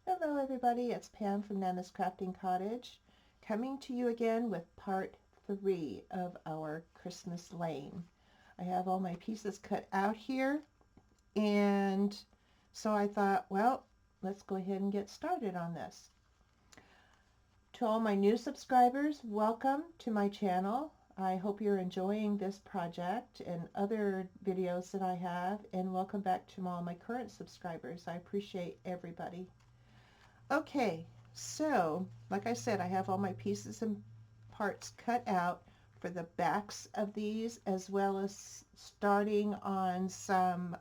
Hello everybody, it's Pam from Nana's Crafting Cottage, coming to you again with part 3 of our Christmas Lane. I have all my pieces cut out here, and so I thought, well, let's go ahead and get started on this. To all my new subscribers, welcome to my channel. I hope you're enjoying this project and other videos that I have, and welcome back to all my current subscribers. I appreciate everybody. Okay, so like I said, I have all my pieces and parts cut out for the backs of these, as well as starting on some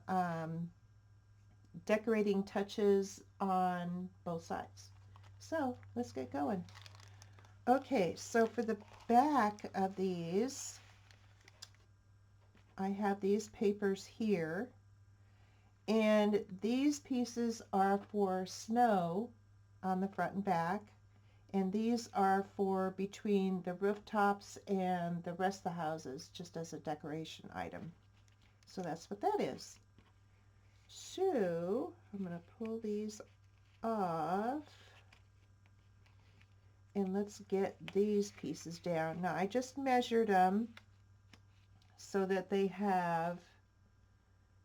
decorating touches on both sides. So let's get going. Okay, so for the back of these, I have these papers here, and these pieces are for snow on the front and back, and these are for between the rooftops and the rest of the houses, just as a decoration item. So that's what that is. So I'm going to pull these off, and let's get these pieces down. Now I just measured them so that they have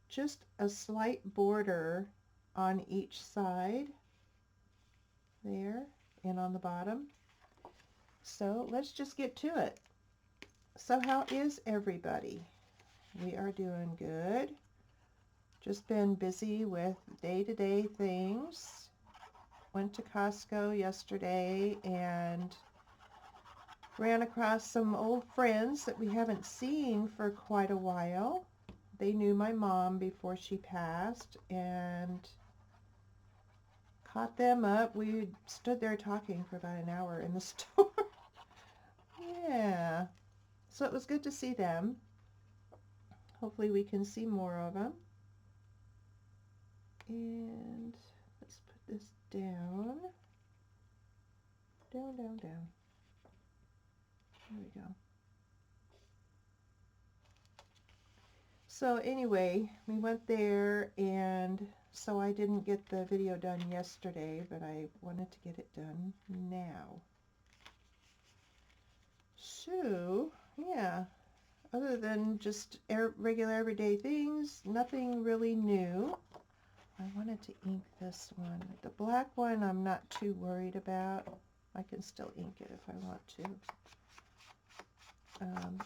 just a slight border on each side there and on the bottom. So let's just get to it. So how is everybody? We are doing good. Just been busy with day-to-day things. Went to Costco yesterday and ran across some old friends that we haven't seen for quite a while. They knew my mom before she passed, and caught them up. We stood there talking for about an hour in the store. Yeah, so it was good to see them. Hopefully we can see more of them. And let's put this down. Down, down, down. There we go. So anyway, we went there, and so I didn't get the video done yesterday, but I wanted to get it done now. So, yeah, other than just regular everyday things, nothing really new. I wanted to ink this one. The black one I'm not too worried about. I can still ink it if I want to.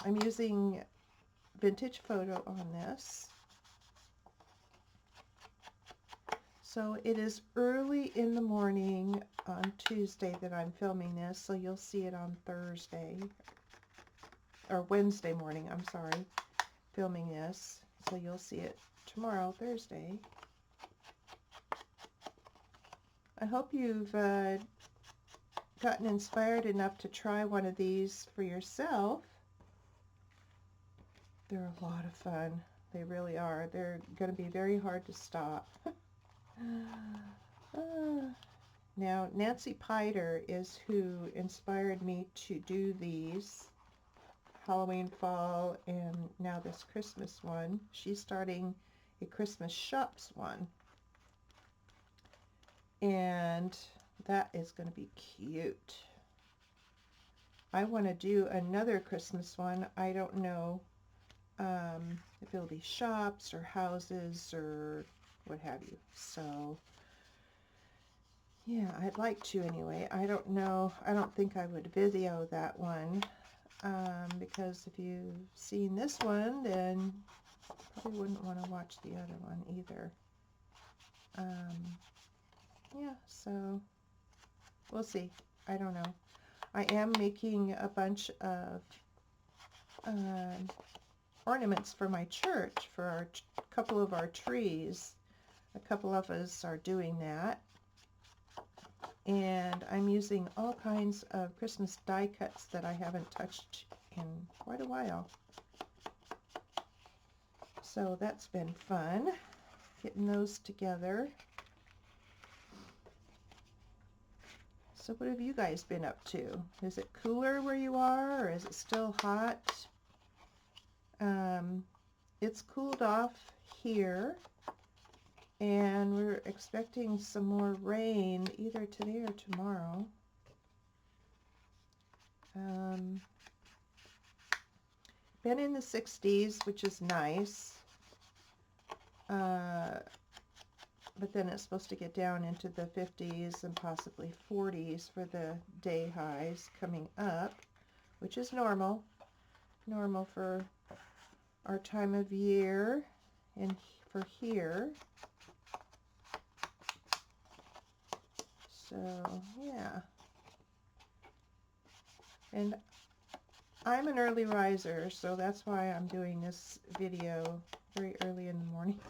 I'm using Vintage Photo on this. So it is early in the morning on Tuesday that I'm filming this, so you'll see it on Thursday, or Wednesday morning, I'm sorry, filming this. So you'll see it tomorrow, Thursday. I hope you've gotten inspired enough to try one of these for yourself. They're a lot of fun. They really are. They're going to be very hard to stop. Now, Nancy Piter is who inspired me to do these Halloween, fall, and now this Christmas one. She's starting a Christmas shops one, and that is going to be cute. I want to do another Christmas one. I don't know if it'll be shops or houses or what have you. So yeah, I'd like to anyway. I don't know. I don't think I would video that one because if you've seen this one, then you probably wouldn't want to watch the other one either. Yeah, so we'll see. I don't know. I am making a bunch of ornaments for my church, for our couple of our trees. A couple of us are doing that. And I'm using all kinds of Christmas die cuts that I haven't touched in quite a while. So that's been fun, getting those together. So what have you guys been up to? Is it cooler where you are, or is it still hot? It's cooled off here. And we're expecting some more rain either today or tomorrow. Been in the 60s, which is nice. But then it's supposed to get down into the 50s and possibly 40s for the day highs coming up, which is normal for our time of year and for here. So yeah, and I'm an early riser, so that's why I'm doing this video very early in the morning.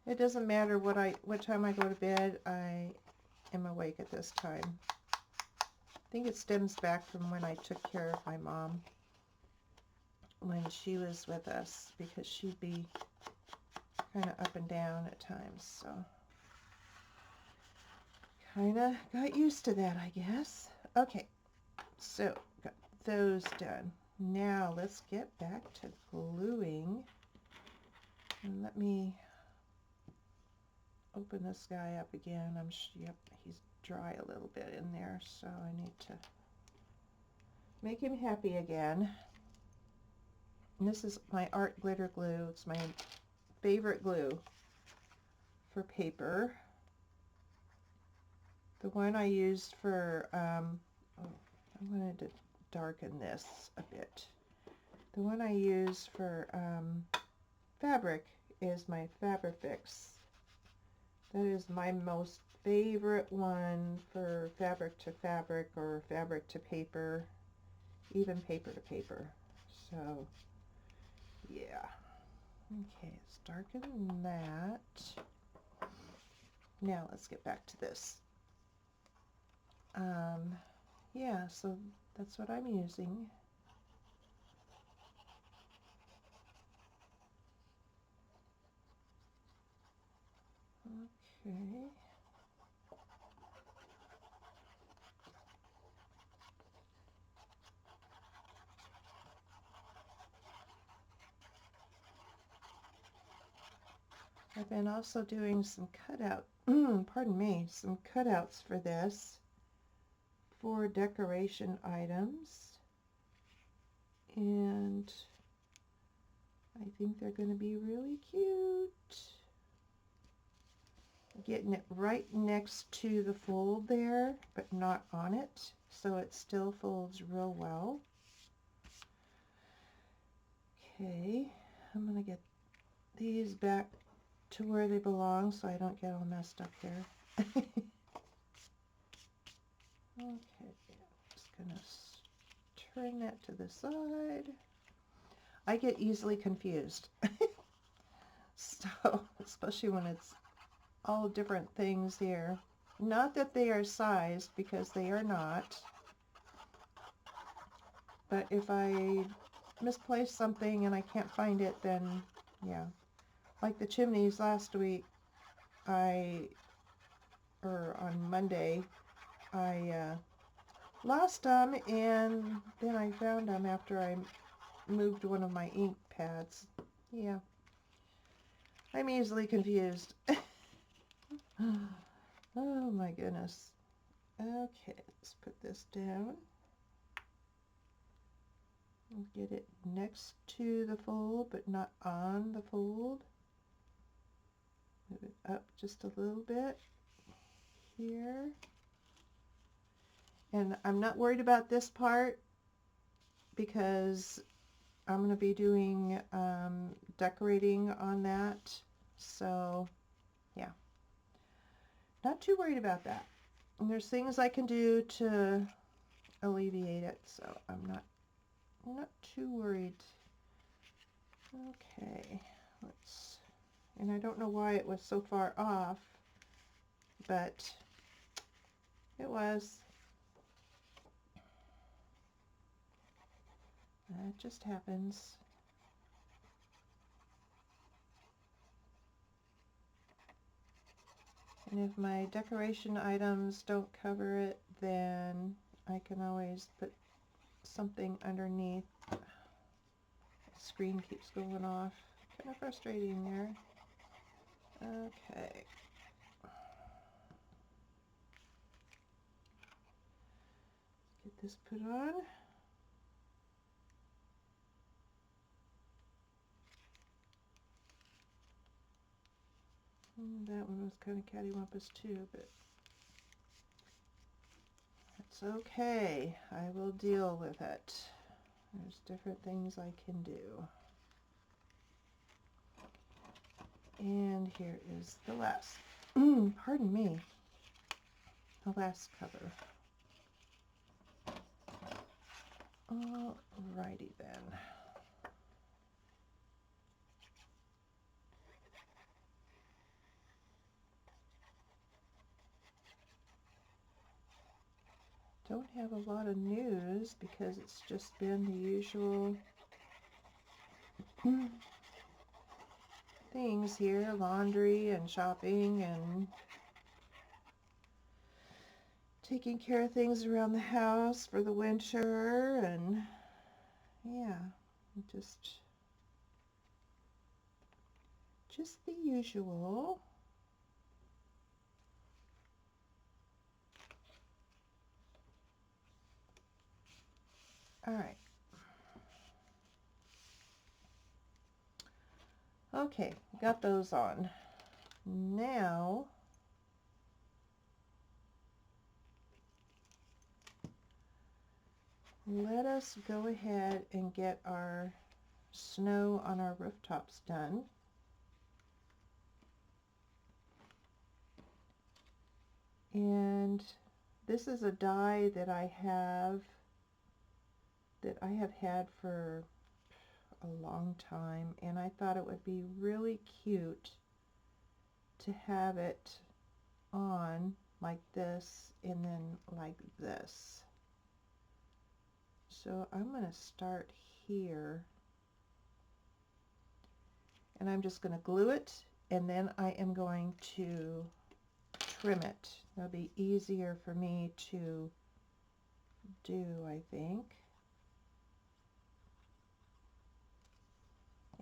It doesn't matter what time I go to bed, I am awake at this time. I think it stems back from when I took care of my mom when she was with us, because she'd be kind of up and down at times, so kind of got used to that, I guess. Okay, so got those done. Now let's get back to gluing, and let me open this guy up again. Yep, he's dry a little bit in there, so I need to make him happy again. And this is my art glitter glue. It's my favorite glue for paper. The one I used for, I wanted to darken this a bit. The one I use for fabric is my Fabrifix. That is my most favorite one for fabric to fabric or fabric to paper, even paper to paper. So yeah. Okay, let's darken that. Now let's get back to this. Yeah, so that's what I'm using. Okay. I've been also doing some some cutouts for this for decoration items. And I think they're going to be really cute. Getting it right next to the fold there, but not on it, so it still folds real well. Okay, I'm going to get these back to where they belong so I don't get all messed up here. Okay, just going to turn that to the side. I get easily confused. So, especially when it's all different things here. Not that they are sized, because they are not. But if I misplace something and I can't find it, then yeah. Like the chimneys last week, on Monday, I lost them, and then I found them after I moved one of my ink pads. Yeah. I'm easily confused. Oh my goodness. Okay, let's put this down. Get it next to the fold, but not on the fold. Move it up just a little bit here. And I'm not worried about this part because I'm going to be doing decorating on that. So yeah, not too worried about that. And there's things I can do to alleviate it, so I'm not too worried. Okay, and I don't know why it was so far off, but it was. That just happens. And if my decoration items don't cover it, then I can always put something underneath. The screen keeps going off. Kind of frustrating there. Okay. Get this put on. That one was kind of cattywampus too, but that's okay. I will deal with it. There's different things I can do. And here is the last, pardon me, the last cover. Alrighty then. Don't have a lot of news because it's just been the usual things here, laundry and shopping and taking care of things around the house for the winter, and yeah, just the usual. All right. Okay, got those on. Now let us go ahead and get our snow on our rooftops done. And this is a die that I have had for a long time, and I thought it would be really cute to have it on like this and then like this. So I'm going to start here, and I'm just going to glue it, and then I am going to trim it. That'll be easier for me to do, I think.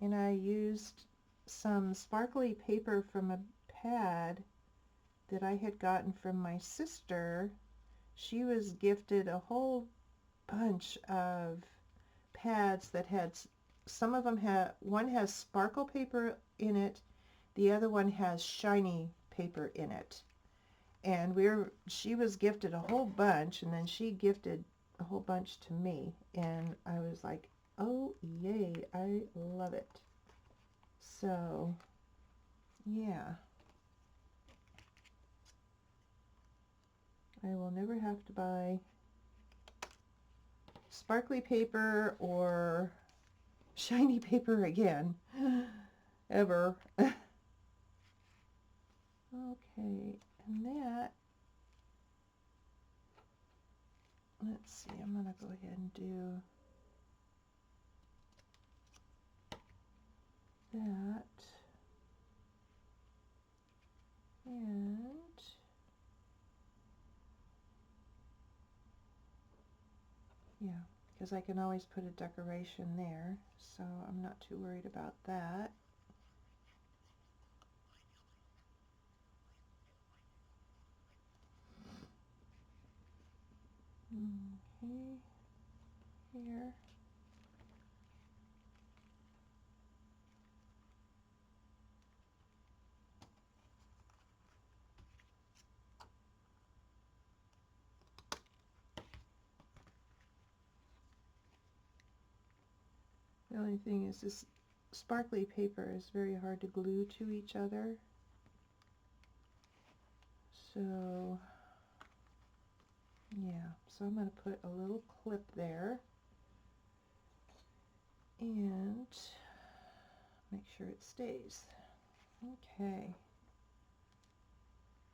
And I used some sparkly paper from a pad that I had gotten from my sister. She was gifted a whole bunch of pads that had, some of them had, one has sparkle paper in it, the other one has shiny paper in it. And she was gifted a whole bunch, and then she gifted a whole bunch to me, and I was like, oh yay, I love it. So yeah, I will never have to buy sparkly paper or shiny paper again, ever. Okay, and that, let's see, I'm going to go ahead and do that. And yeah, because I can always put a decoration there, so I'm not too worried about that. Okay, here. The only thing is this sparkly paper is very hard to glue to each other. So yeah, so I'm going to put a little clip there and make sure it stays. Okay.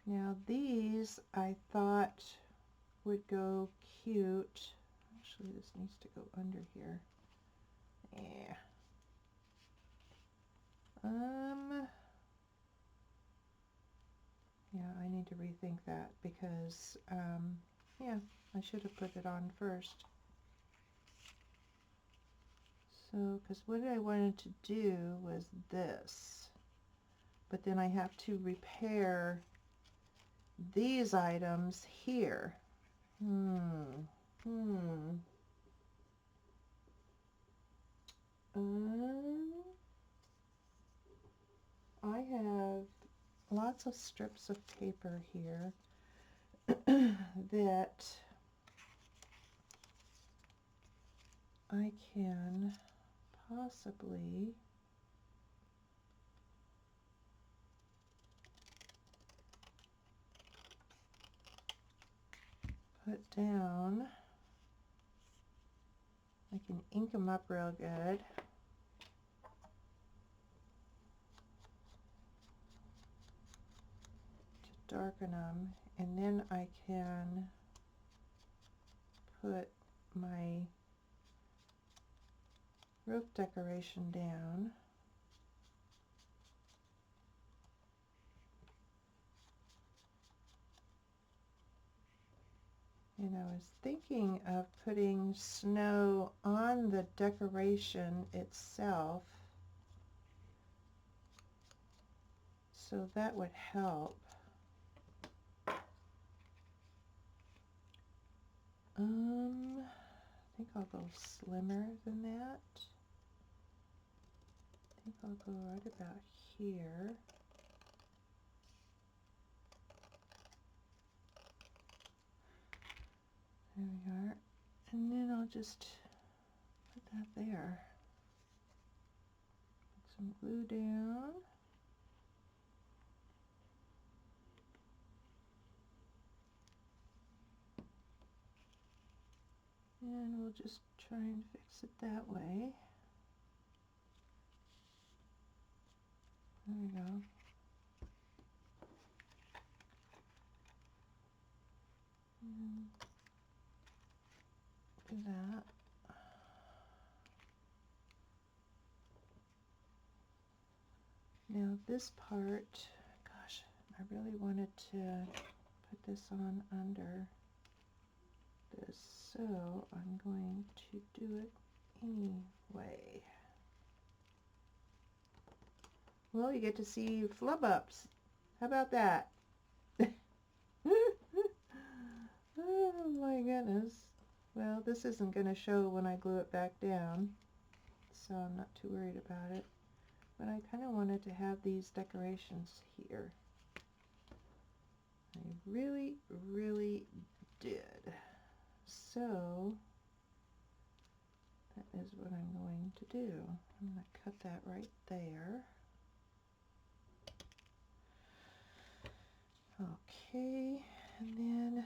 Now these I thought would go cute. Actually, this needs to go under here. Yeah. Yeah, I need to rethink that because, yeah, I should have put it on first. So, because what I wanted to do was this. but then I have to repair these items here. I have lots of strips of paper here that I can possibly put down. I can ink them up real good. To darken them, and then I can put my roof decoration down. And I was thinking of putting snow on the decoration itself, so that would help. I think I'll go slimmer than that. I think I'll go right about here. There we are. And then I'll just put that there. Put some glue down. And we'll just try and fix it that way. There we go. And do that. Now this part, gosh, I really wanted to put this on under this, so I'm going to do it anyway. Well, you get to see flub ups. How about that? Oh my goodness. Well, this isn't going to show when I glue it back down, so I'm not too worried about it. But I kind of wanted to have these decorations here. I really, really did. So that is what I'm going to do. I'm going to cut that right there. Okay, and then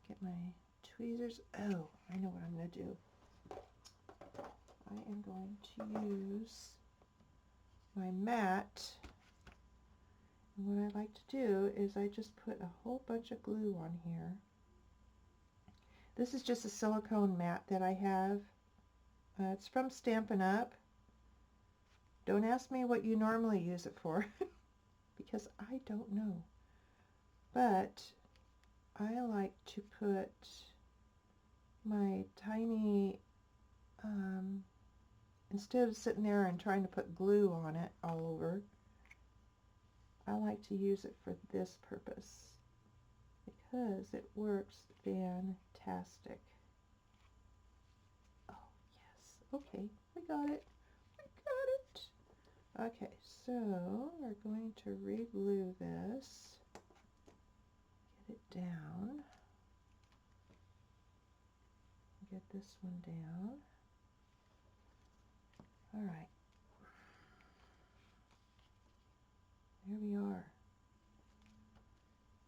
get my tweezers. Oh, I know what I'm going to do. I am going to use my mat. And what I like to do is I just put a whole bunch of glue on here. This is just a silicone mat that I have. It's from Stampin' Up. Don't ask me what you normally use it for because I don't know. But I like to put my tiny, instead of sitting there and trying to put glue on it all over, I like to use it for this purpose because it works fantastic. Oh, yes. Okay, we got it. We got it. Okay, so we're going to re-glue this. Get it down. Get this one down. All right. There we are.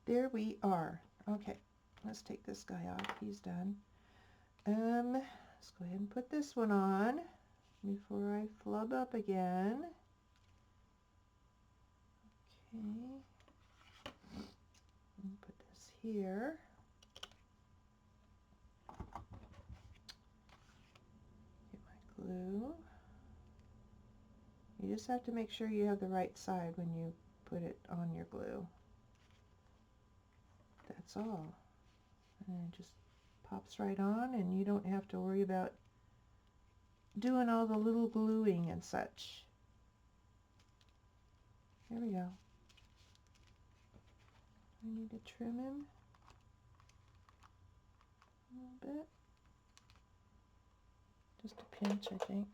There we are. Okay, let's take this guy off. He's done. Let's go ahead and put this one on before I flub up again. Okay. Put this here. Get my glue. You just have to make sure you have the right side when you put it on your glue. That's all. And it just pops right on, and you don't have to worry about doing all the little gluing and such. There we go. I need to trim him a little bit. Just a pinch, I think.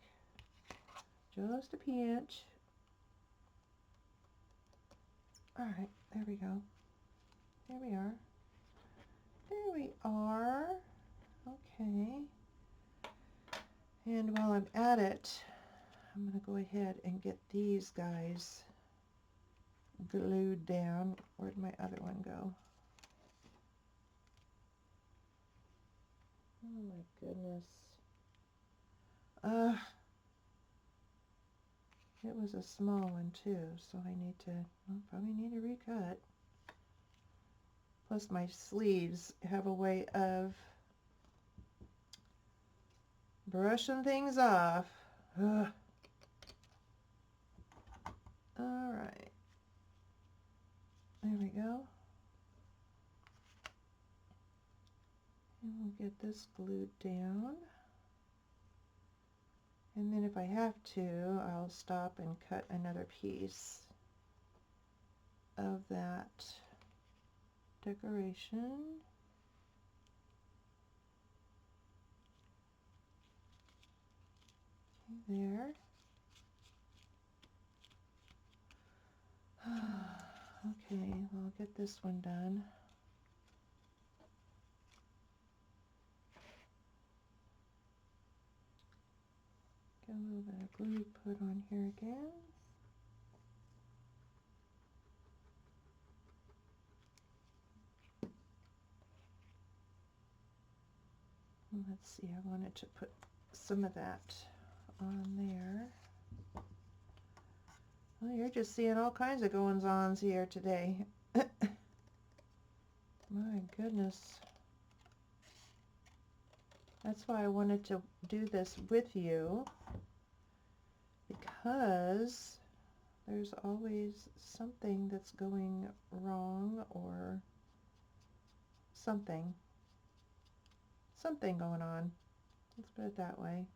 Just a pinch. Alright, there we go. There we are. There we are. Okay. And while I'm at it, I'm going to go ahead and get these guys glued down. Where'd my other one go? Oh my goodness. It was a small one too, so I need to, I'll probably need to recut. Plus my sleeves have a way of brushing things off. Ugh. All right. There we go. And we'll get this glued down. And then if I have to, I'll stop and cut another piece of that decoration. Okay, there. Okay, well, I'll get this one done. Get a little bit of glue put on here again. And let's see, I wanted to put some of that on there. Well, you're just seeing all kinds of goings-ons here today. My goodness. That's why I wanted to do this with you, because there's always something that's going wrong, or something going on. Let's put it that way.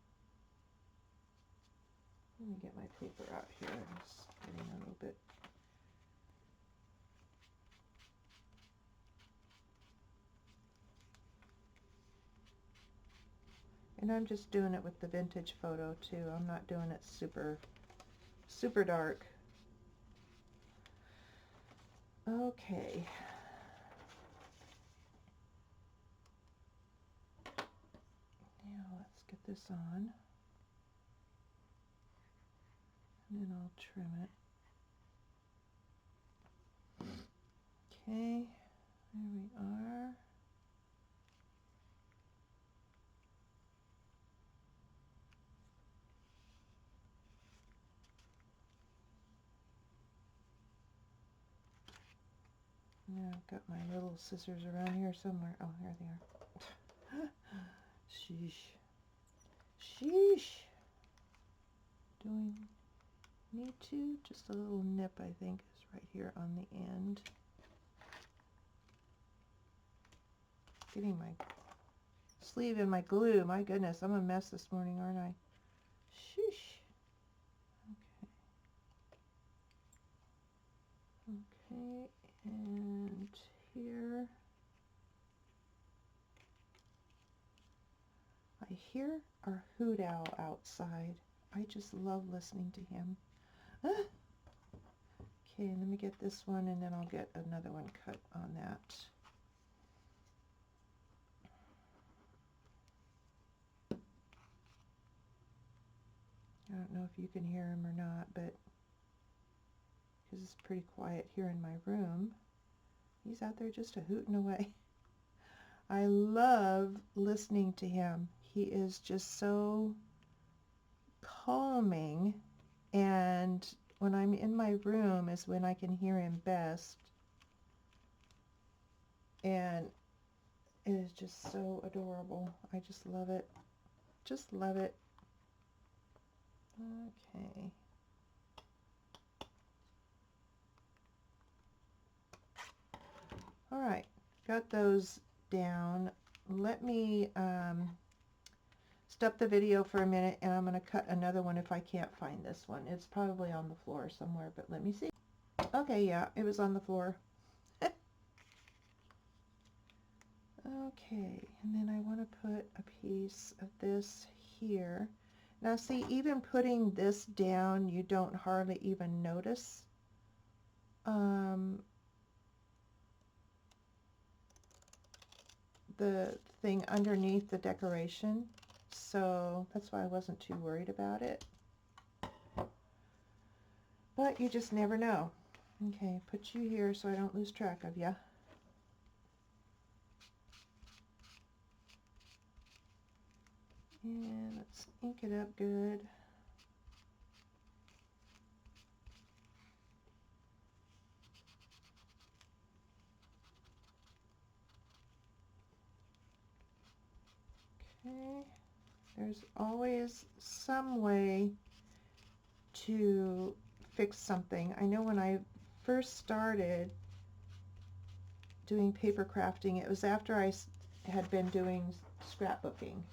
Let me get my paper out here. It's getting a little bit. And I'm just doing it with the vintage photo too. I'm not doing it super dark. Okay. Now let's get this on. And then I'll trim it. Okay, there we are. Now I've got my little scissors around here somewhere. Oh, here they are. Sheesh. Sheesh. Do I need to? Just a little nip, I think, is right here on the end. Getting my sleeve in my glue. My goodness, I'm a mess this morning, aren't I? Sheesh. Okay. Okay, and here. I hear our hoot owl outside. I just love listening to him. Ah. Okay, let me get this one, and then I'll get another one cut on that. I don't know if you can hear him or not, but because it's pretty quiet here in my room, he's out there just a hooting away. I love listening to him. He is just so calming, and when I'm in my room is when I can hear him best, and it is just so adorable. I just love it. Just love it. Okay. All right, got those down. Let me stop the video for a minute, and I'm going to cut another one if I can't find this one. It's probably on the floor somewhere, but let me see. Okay, yeah, it was on the floor. Okay, and then I want to put a piece of this here. Now see, even putting this down, you don't hardly even notice the thing underneath the decoration. So that's why I wasn't too worried about it. But you just never know. Okay, put you here so I don't lose track of you. And let's ink it up good. Okay, there's always some way to fix something. I know when I first started doing paper crafting, it was after I had been doing scrapbooking.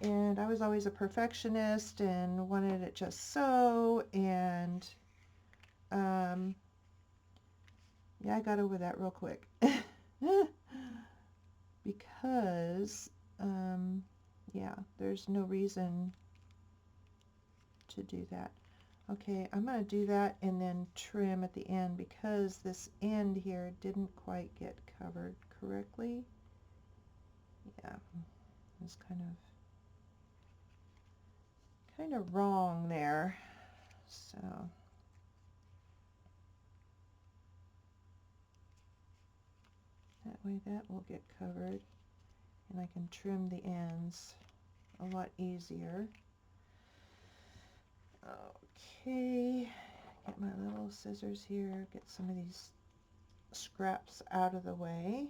And I was always a perfectionist and wanted it just so, and yeah, I got over that real quick. Because, yeah, there's no reason to do that. Okay, I'm going to do that and then trim at the end because this end here didn't quite get covered correctly. Yeah, it's kind of wrong there. So that way that will get covered and I can trim the ends a lot easier. Okay, get my little scissors here, get some of these scraps out of the way.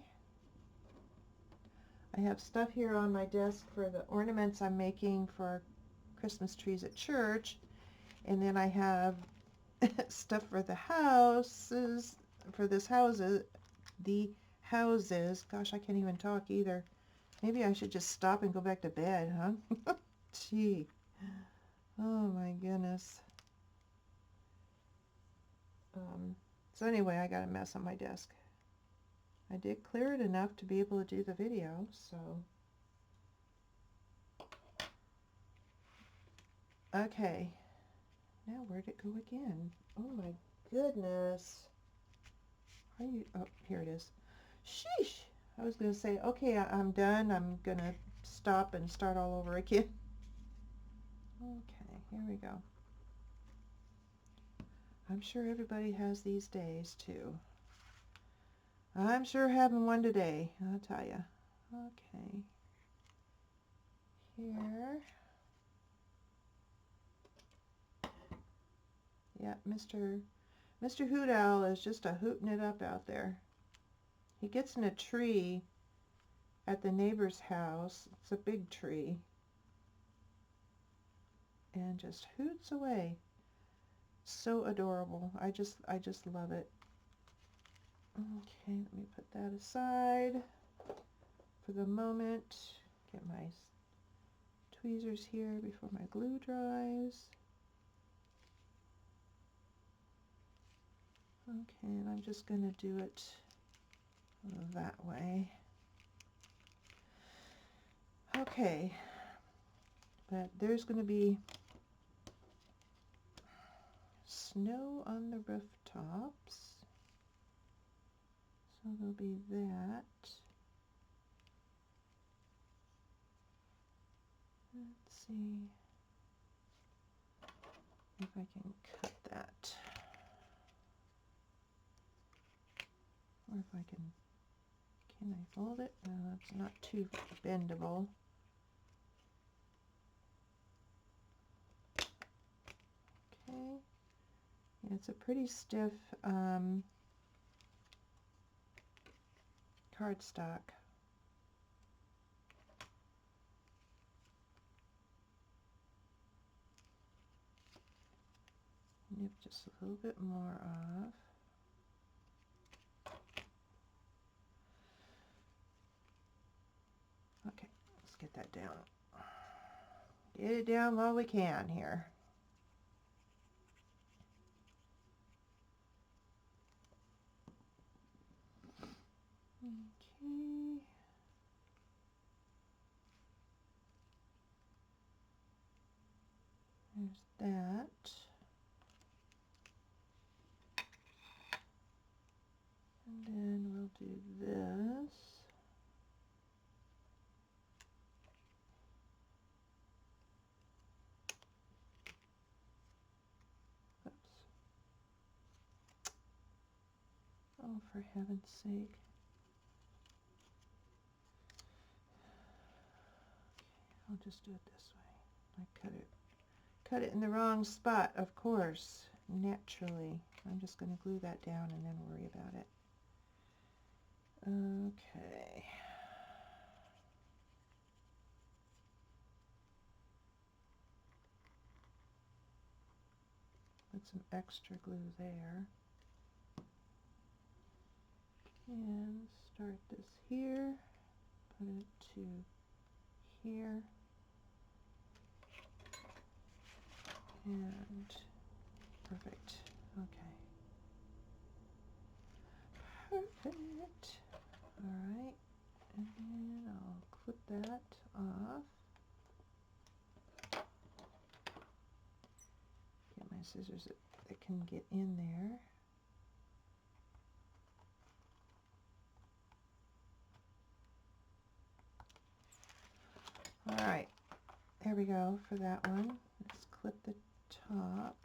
I have stuff here on my desk for the ornaments I'm making for Christmas trees at church, and then I have stuff for the houses, for the houses. Gosh, I can't even talk either. Maybe I should just stop and go back to bed, huh? Gee. Oh my goodness. So anyway, I got a mess on my desk. I did clear it enough to be able to do the video, so. Okay. Now where'd it go again? Oh my goodness. Are you, oh, here it is. Sheesh. I was going to say, okay, I'm done. I'm going to stop and start all over again. Okay, here we go. I'm sure everybody has these days too. I'm sure having one today, I'll tell you. Okay. Here. Yeah, Mr. Hoot Owl is just a hooting it up out there. He gets in a tree at the neighbor's house. It's a big tree. And just hoots away. So adorable. I just love it. Okay, let me put that aside for the moment. Get my tweezers here before my glue dries. Okay, and I'm just going to do it that way. Okay, but there's going to be snow on the rooftops. So there'll be that. Let's see if I can cut that. Or if I can I fold it? No, it's not too bendable. Okay. Yeah, it's a pretty stiff cardstock. Nip just a little bit more off. Okay, let's get that down. Get it down while we can here. There's that. And then we'll do this. Oops. Oh, for heaven's sake. I'll just do it this way. I cut it in the wrong spot, of course, naturally. I'm just going to glue that down and then worry about it. Okay. Put some extra glue there. And start this here. Put it to here. And perfect. Okay. Perfect. All right. And then I'll clip that off. Get my scissors that can get in there. All right. There we go for that one. Let's clip the top.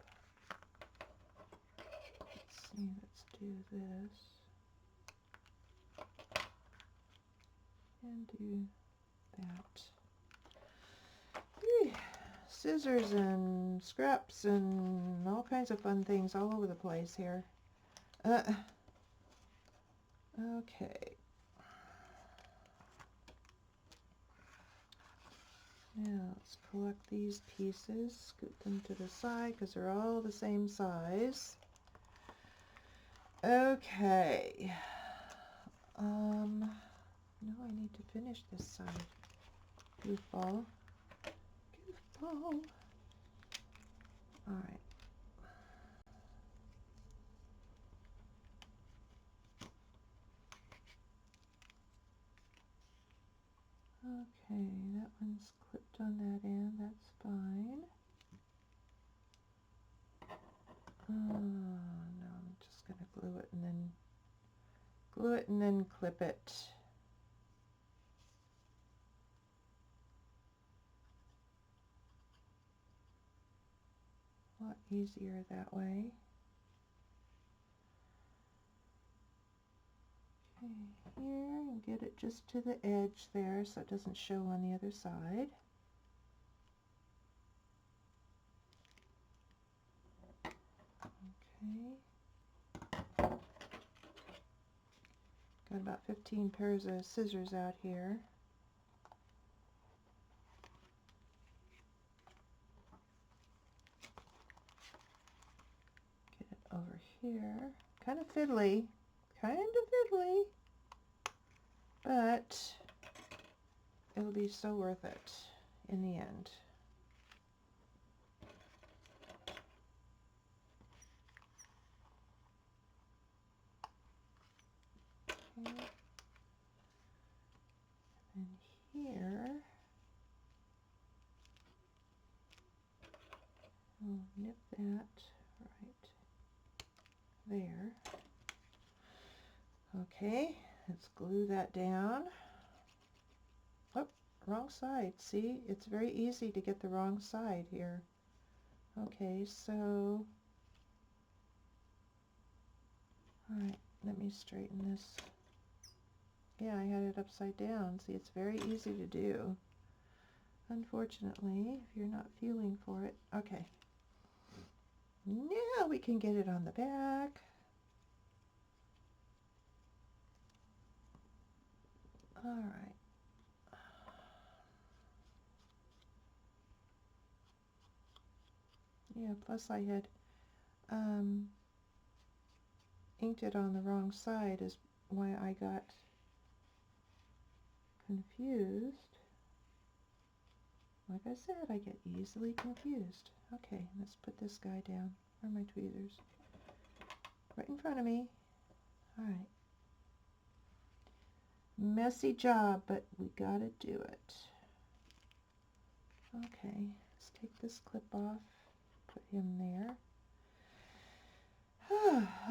Let's see, let's do this. And do that. Whew. Scissors and scraps and all kinds of fun things all over the place here. Okay. Now let's collect these pieces, scoot them to the side because they're all the same size. Okay. No, I need to finish this side. Goofball. Goofball. All right. Okay, that one's clipped on that end. That's fine. No, I'm just going to glue it and then clip it. A lot easier that way. Okay, here, and get it just to the edge there so it doesn't show on the other side. Okay. Got about 15 pairs of scissors out here. Get it over here. Kind of fiddly, but it'll be so worth it in the end. Okay. And here, I'll nip that right there. Okay, let's glue that down. Oh, wrong side. See, it's very easy to get the wrong side here. Okay, so, all right, let me straighten this. Yeah, I had it upside down. See, it's very easy to do. Unfortunately, if you're not feeling for it. Okay. Now we can get it on the back. All right. Yeah, plus I had inked it on the wrong side is why I got confused. Like I said, I get easily confused. Okay, let's put this guy down. Where are my tweezers? Right in front of me. All right. Messy job, but we gotta do it. Okay, let's take this clip off. Put him there.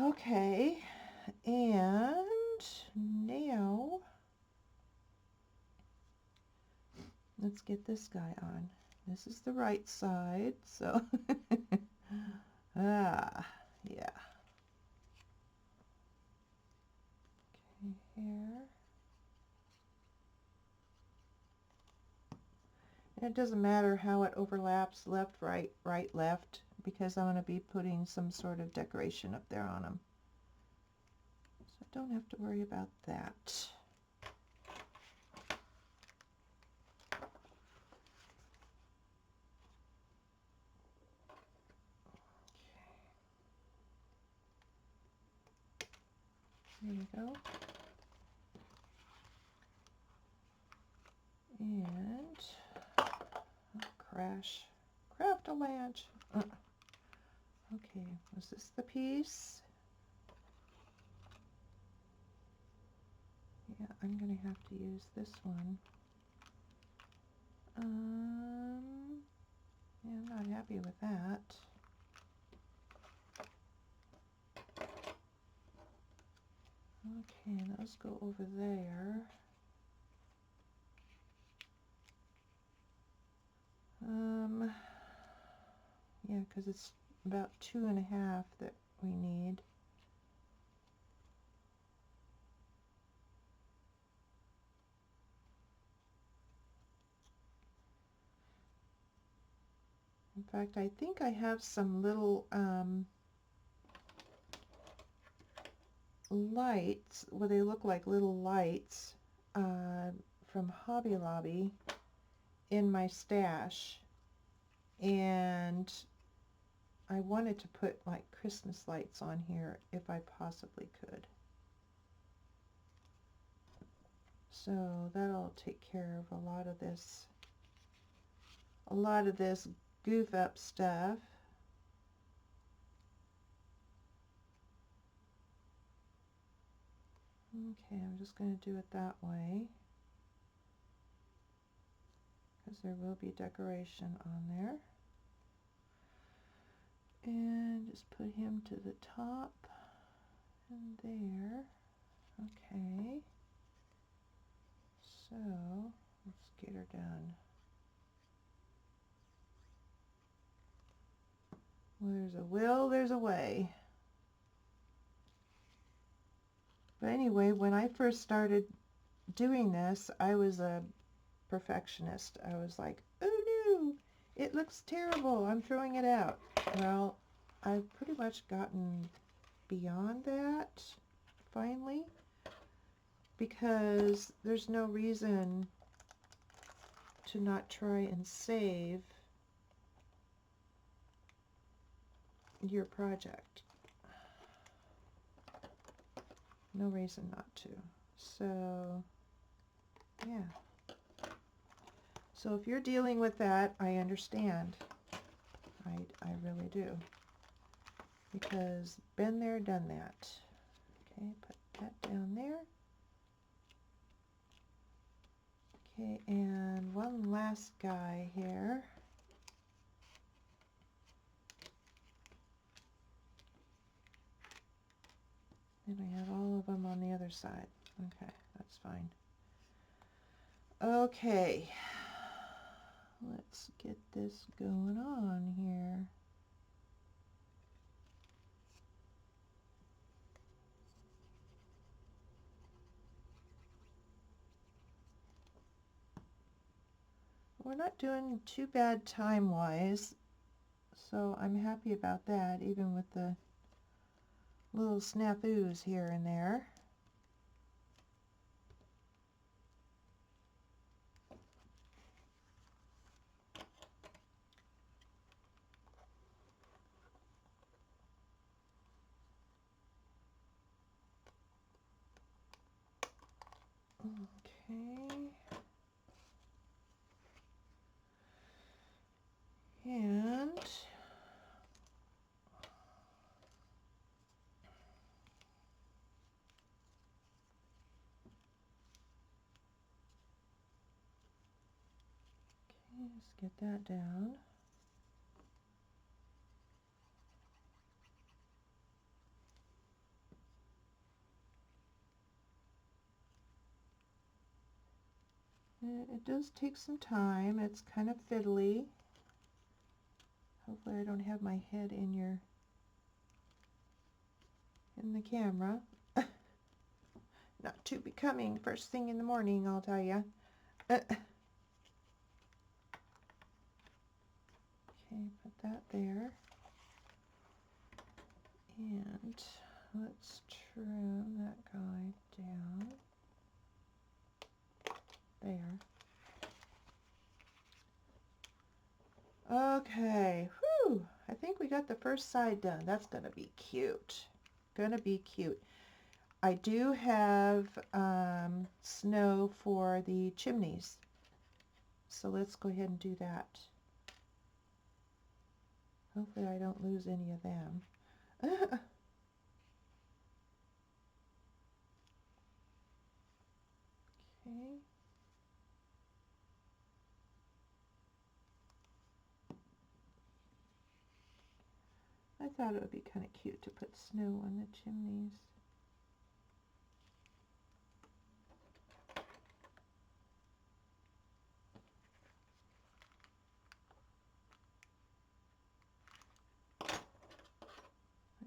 Okay, and now let's get this guy on. This is the right side, so yeah. Okay, here. And it doesn't matter how it overlaps, left, right, right, left, because I'm going to be putting some sort of decoration up there on them. So I don't have to worry about that. There you go. And crash. Craft-a-lanch. Okay, was this the piece? Yeah, I'm going to have to use this one. Yeah, I'm not happy with that. Okay, those go over there. Yeah, because it's about 2.5 that we need. In fact, I think I have some little lights, well, they look like little lights from Hobby Lobby in my stash, and I wanted to put like Christmas lights on here if I possibly could. So that'll take care of a lot of this goof up stuff. Okay, I'm just going to do it that way because there will be decoration on there. And just put him to the top and there. Okay, so let's get her done. Well, there's a will, there's a way. But anyway, when I first started doing this, I was a perfectionist. I was like, oh no, it looks terrible, I'm throwing it out. Well, I've pretty much gotten beyond that finally, because there's no reason to not try and save your project. No reason not to. So yeah, so if you're dealing with that, I understand. I really do, because been there, done that. Okay, put that down there. Okay, and one last guy here. And I have all of them on the other side. Okay, that's fine. Okay, let's get this going on here. We're not doing too bad time-wise, so I'm happy about that, even with the little snafus here and there. Okay. And okay, let's get that down. It does take some time. It's kind of fiddly. Hopefully I don't have my head in the camera. Not too becoming first thing in the morning, I'll tell you. Okay, put that there. And let's trim that guy down. There. Okay, whew, I think we got the first side done. That's gonna be cute. Gonna be cute. I do have snow for the chimneys, so let's go ahead and do that. Hopefully I don't lose any of them. Okay. I thought it would be kind of cute to put snow on the chimneys.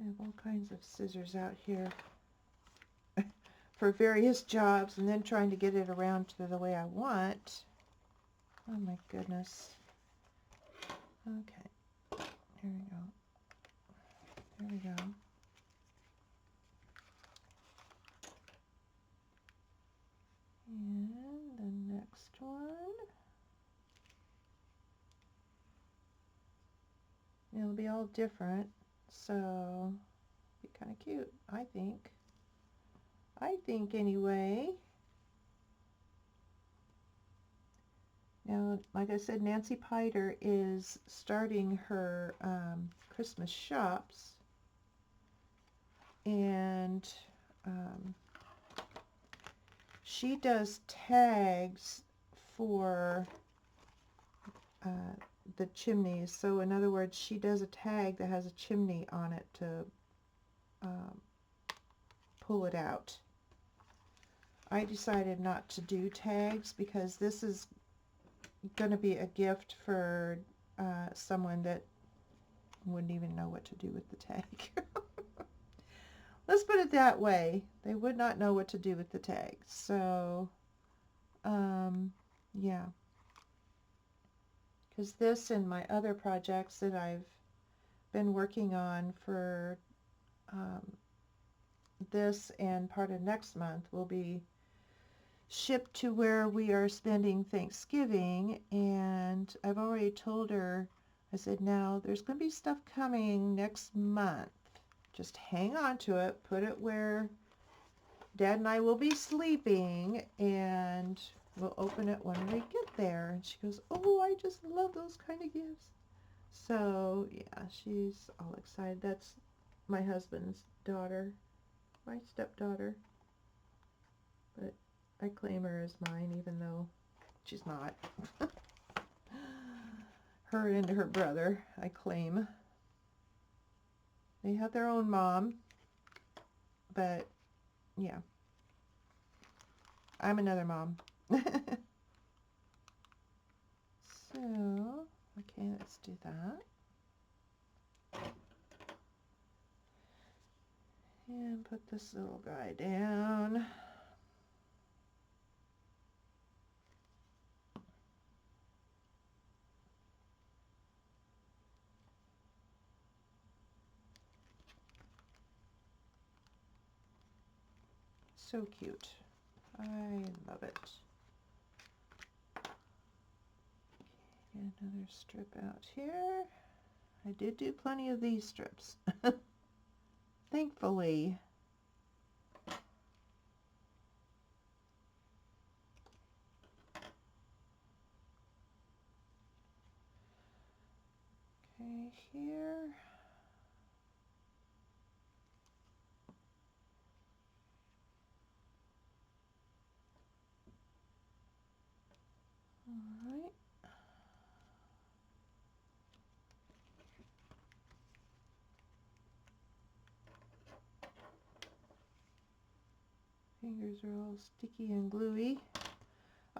I have all kinds of scissors out here for various jobs, and then trying to get it around to the way I want. Oh my goodness. Okay, here we go. There we go. And the next one. It'll be all different, so be kind of cute, I think. I think anyway. Now, like I said, Nancy Piter is starting her Christmas shops, and she does tags for the chimneys. So in other words, she does a tag that has a chimney on it to pull it out. I decided not to do tags because this is going to be a gift for someone that wouldn't even know what to do with the tag. Let's put it that way. They would not know what to do with the tag. So, yeah. Because this and my other projects that I've been working on for this and part of next month will be shipped to where we are spending Thanksgiving, and I've already told her, I said, now there's going to be stuff coming next month. Just hang on to it, put it where Dad and I will be sleeping, and we'll open it when we get there. And she goes, oh, I just love those kind of gifts. So, yeah, she's all excited. That's my husband's daughter, my stepdaughter. But I claim her as mine, even though she's not. Her and her brother, I claim. They have their own mom, but yeah, I'm another mom. So, okay, let's do that. And put this little guy down. So cute. I love it. Okay, another strip out here. I did do plenty of these strips. Thankfully. Okay, here. All right. Fingers are all sticky and gluey.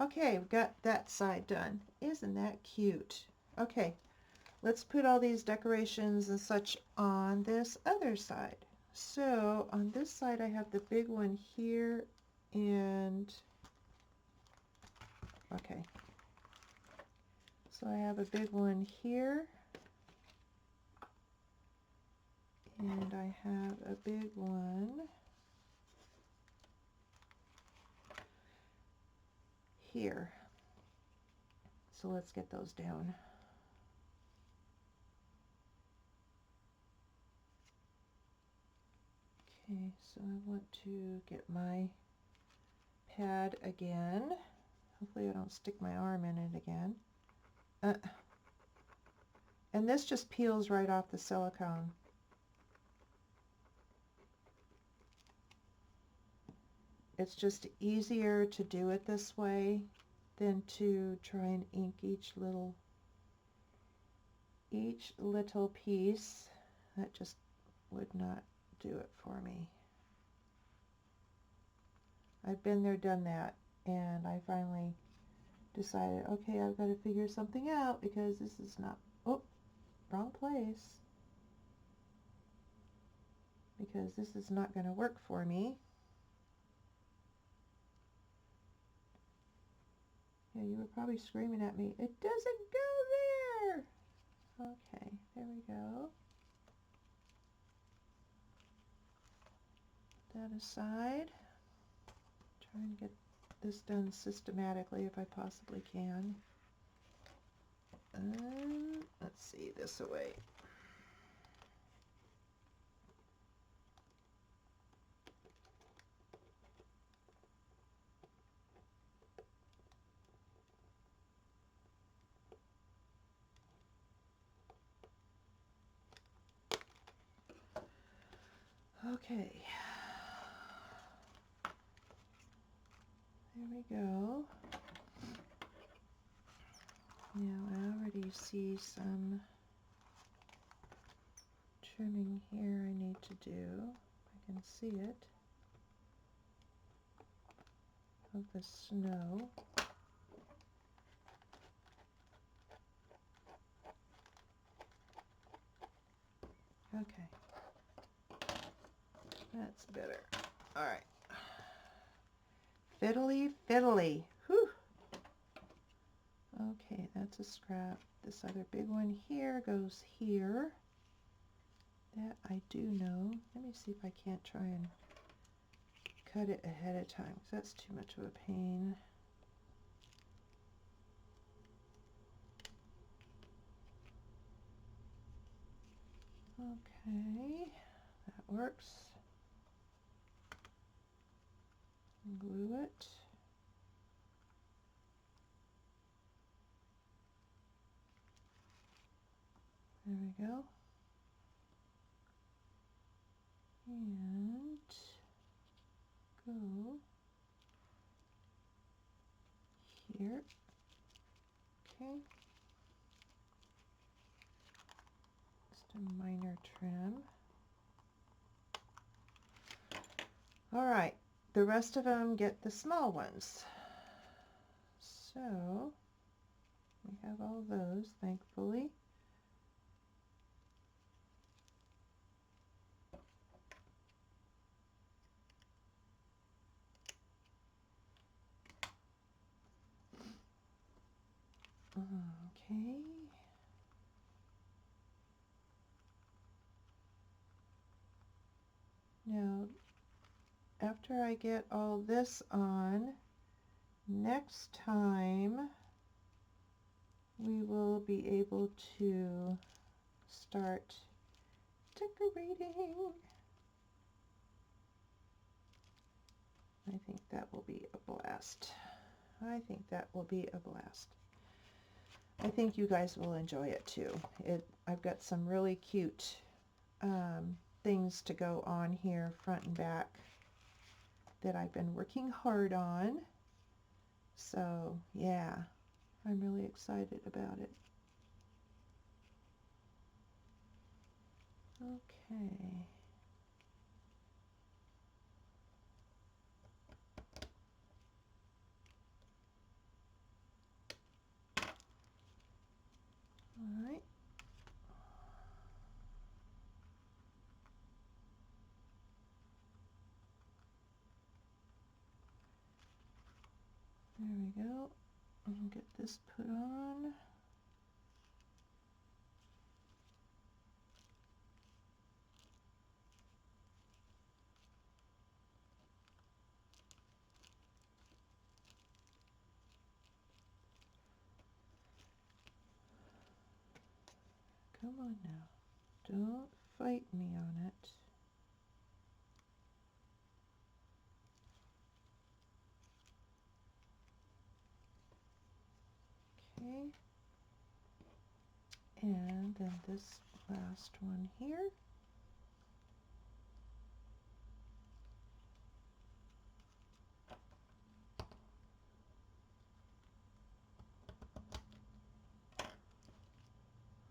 Okay, we've got that side done. Isn't that cute? Okay, let's put all these decorations and such on this other side. So on this side I have the big one here and okay. So I have a big one here and I have a big one here. So let's get those down. Okay, so I want to get my pad again. Hopefully I don't stick my arm in it again. And this just peels right off the silicone. It's just easier to do it this way than to try and ink each little piece. That just would not do it for me. I've been there, done that, and I finally decided, okay, I've got to figure something out because this is not, oh, wrong place. Because this is not going to work for me. Yeah, you were probably screaming at me, it doesn't go there! Okay, there we go. Put that aside. Trying to get this done systematically if I possibly can. Let's see, this away. Okay. There we go. Now I already see some trimming here I need to do. I can see it. Of the snow. Okay. That's better. All right. Fiddly, fiddly. Whew. Okay, that's a scrap. This other big one here goes here. That I do know. Let me see if I can't try and cut it ahead of time, because that's too much of a pain. Okay, that works. Glue it. There we go. And go here. Okay. Just a minor trim. All right, the rest of them get the small ones. So we have all those, thankfully. Okay. Now, after I get all this on, next time we will be able to start decorating. I think that will be a blast. I think that will be a blast. I think you guys will enjoy it too. I've got some really cute things to go on here front and back that I've been working hard on. So yeah, I'm really excited about it. Okay. There we go. I'll get this put on. Come on now. Don't fight me on it. Okay. And then this last one here.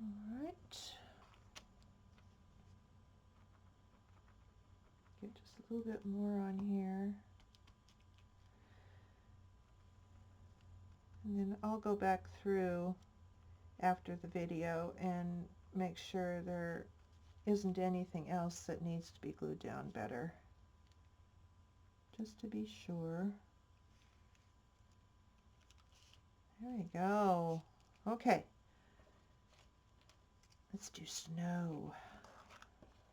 All right. Get just a little bit more on here. And then I'll go back through after the video and make sure there isn't anything else that needs to be glued down better. Just to be sure. There we go. Okay. Let's do snow.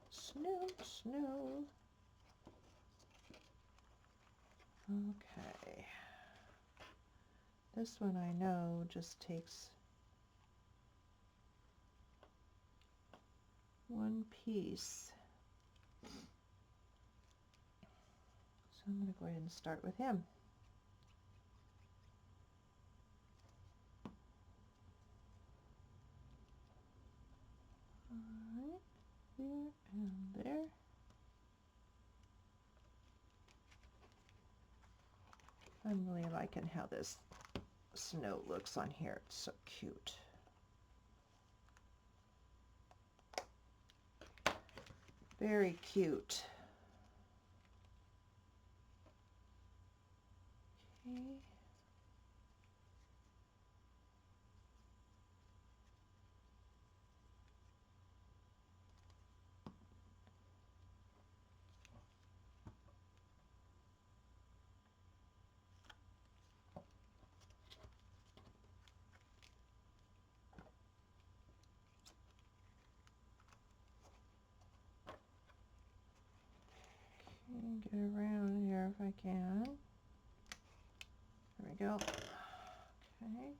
Snow, snow. Okay. This one I know just takes one piece. So I'm going to go ahead and start with him. Alright, there and there. I'm really liking how this snow looks on here. It's so cute. Very cute. Okay. Get around here if I can. There we go. Okay.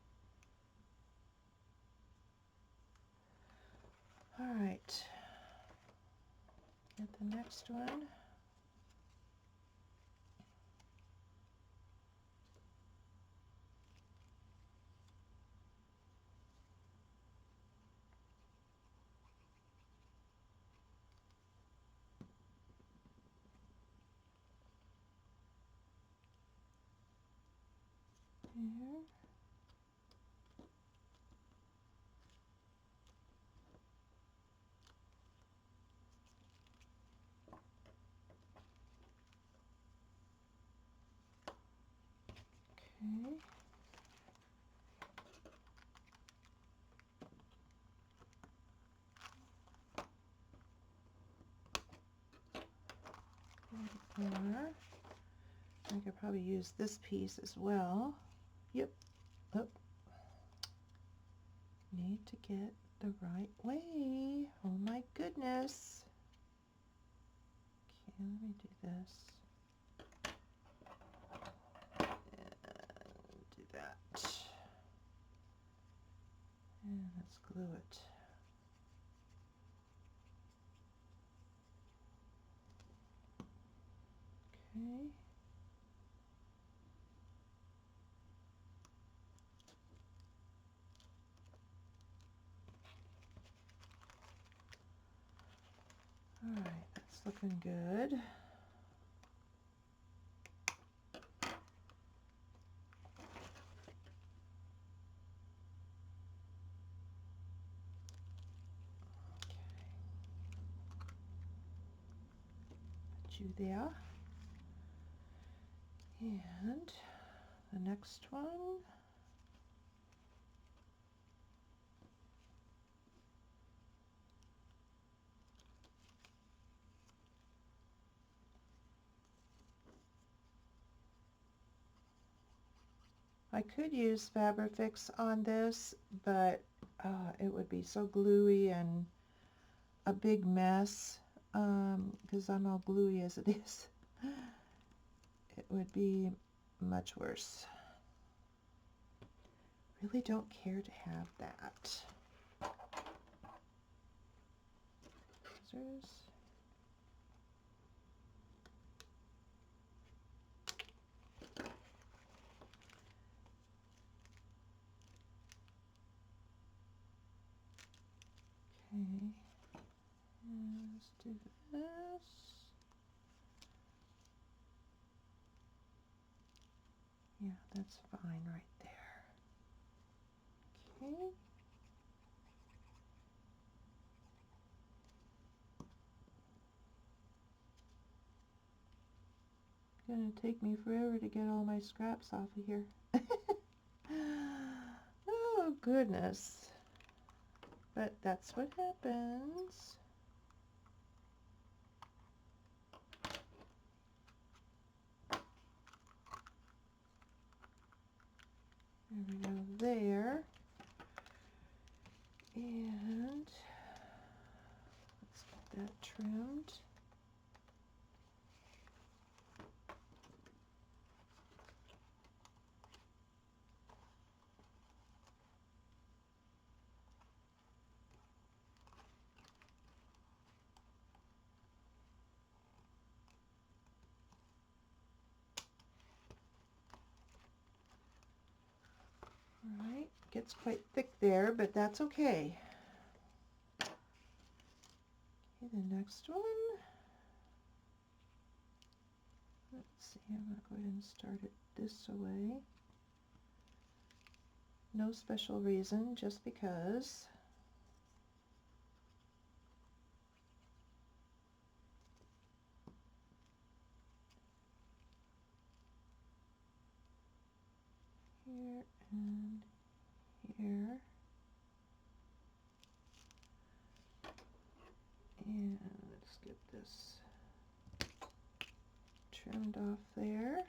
All right. Get the next one. Here. Okay. Or I could probably use this piece as well. Yep. Oh. Need to get the right way. Oh my goodness. Okay, let me do this. And do that. And let's glue it. Okay. All right, that's looking good. Put you there. And the next one. I could use Fabrifix on this, but it would be so gluey and a big mess because I'm all gluey as it is. It would be much worse. Really don't care to have that. Scissors. Okay, and let's do this. Yeah, that's fine right there. Okay. It's gonna take me forever to get all my scraps off of here. Oh goodness. But that's what happens. There we go there. And let's get that trimmed. All right, gets quite thick there, but that's okay. Okay, the next one. Let's see, I'm going to go ahead and start it this way. No special reason, just because. Here and here. And let's get this trimmed off there.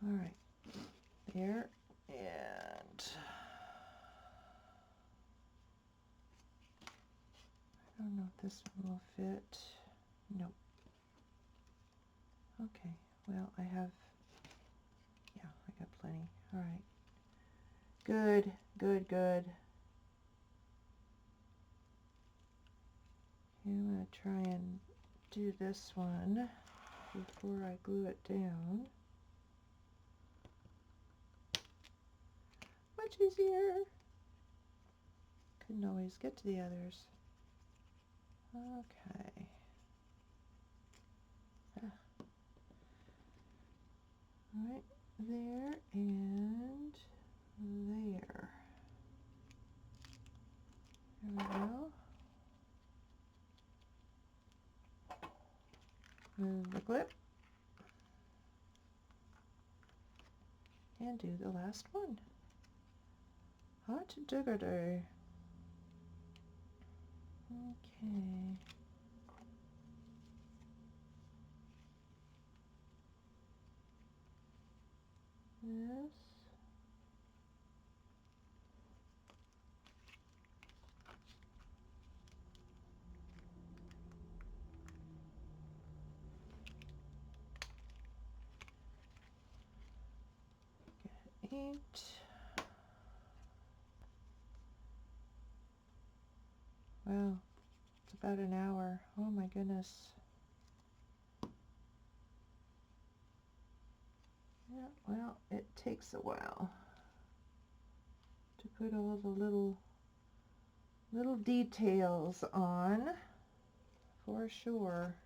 All right, there, and I don't know if this one will fit. Nope. Okay, well, I have, yeah, I got plenty. All right. Good, good, good. Okay, I'm going to try and do this one before I glue it down. Much easier. Couldn't always get to the others. Okay. Right there and there. There we go. Move the clip and do the last one. Hot diggity. Okay. This. Get 8. Wow, it's about an hour. Oh my goodness. Yeah, well, it takes a while to put all the little details on, for sure.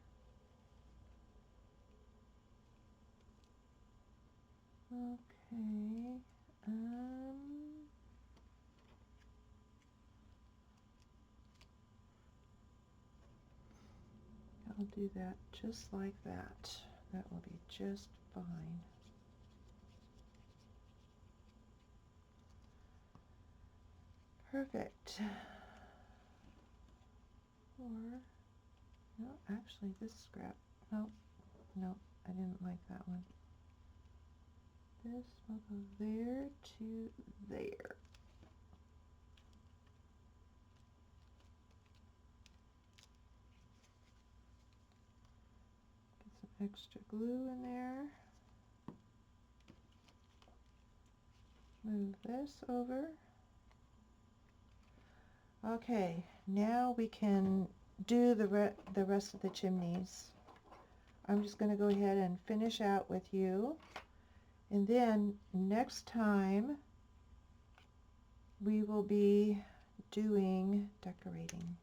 Okay. I'll do that just like that. That will be just fine. Perfect. Or, no, actually this scrap, no, no, I didn't like that one. This will go there to there. Get some extra glue in there. Move this over. Okay, now we can do the rest of the chimneys. I'm just going to go ahead and finish out with you, and then next time we will be doing decorating.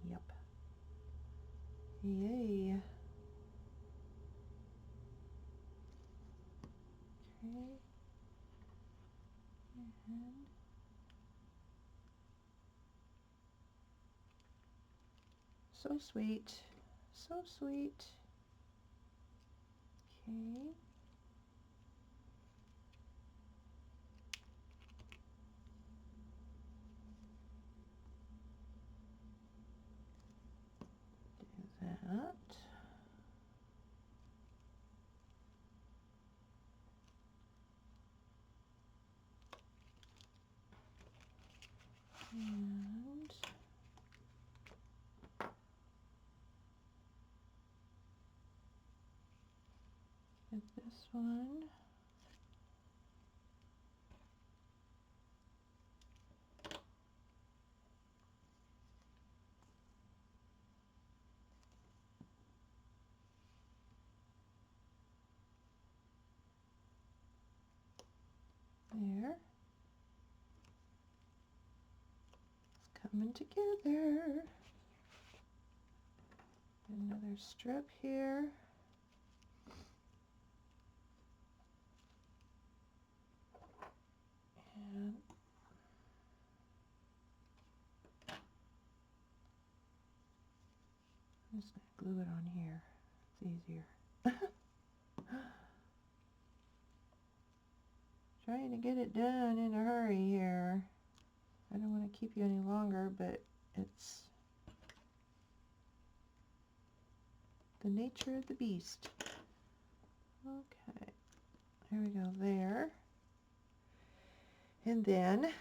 Yep. Yay. Okay. And so sweet. So sweet. Okay. Do that. And get this one. There. It's coming together. Another strip here. And I'm just going to glue it on here. It's easier. Trying to get it done in a hurry here. I don't want to keep you any longer, but it's the nature of the beast. Okay, there we go there. And then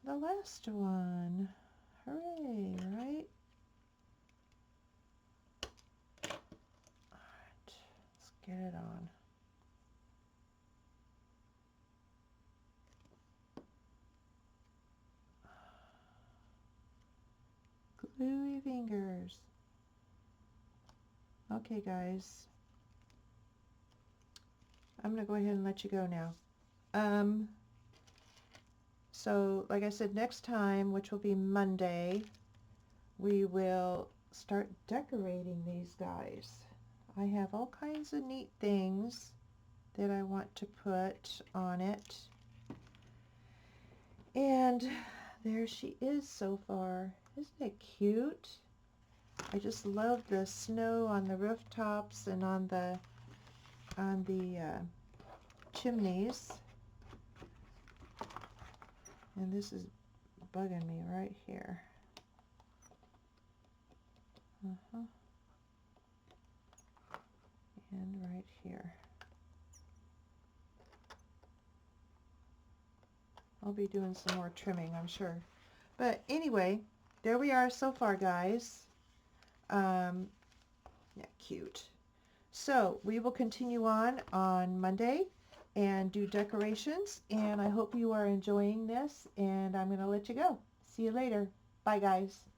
the last one. Hooray, right? All right, let's get it on. Gluey fingers. Okay, guys. I'm going to go ahead and let you go now. So, like I said, next time, which will be Monday, we will start decorating these guys. I have all kinds of neat things that I want to put on it. And there she is so far. Isn't it cute? I just love the snow on the rooftops and on the chimneys. And this is bugging me right here. And right here. I'll be doing some more trimming, I'm sure. But anyway, there we are so far, guys. Yeah, cute. So we will continue on Monday and do decorations, and I hope you are enjoying this, and I'm going to let you go. See you later. Bye, guys.